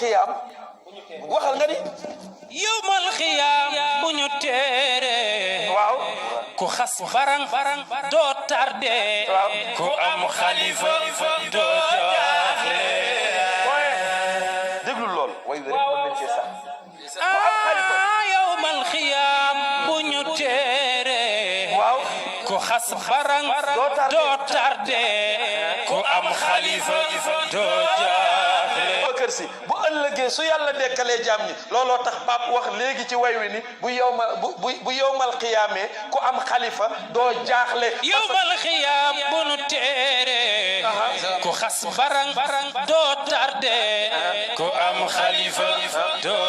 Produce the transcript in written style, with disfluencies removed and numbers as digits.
xiyaam waxal nga ni yowmal xiyaam bu ñu teere waaw ku xas barang doo tardé ku am xalifa doo jaaxle déglu lool way wi rek mën nañ cee sax ku am xalifa yowmal xiyaam bu ñu teere waaw ku xas barang doo tardé ku am xalifa doo jaaxle kër si bu ëllëgee su yàlla dekkalee jaam ñi looloo tax Pape wax léegi ci way wi ni bu yowmal xiyaamee ku am xalifa doo jaaxle yowmal xiyaam bu nu teere ku xas barang doo tardé ku am xalifa doo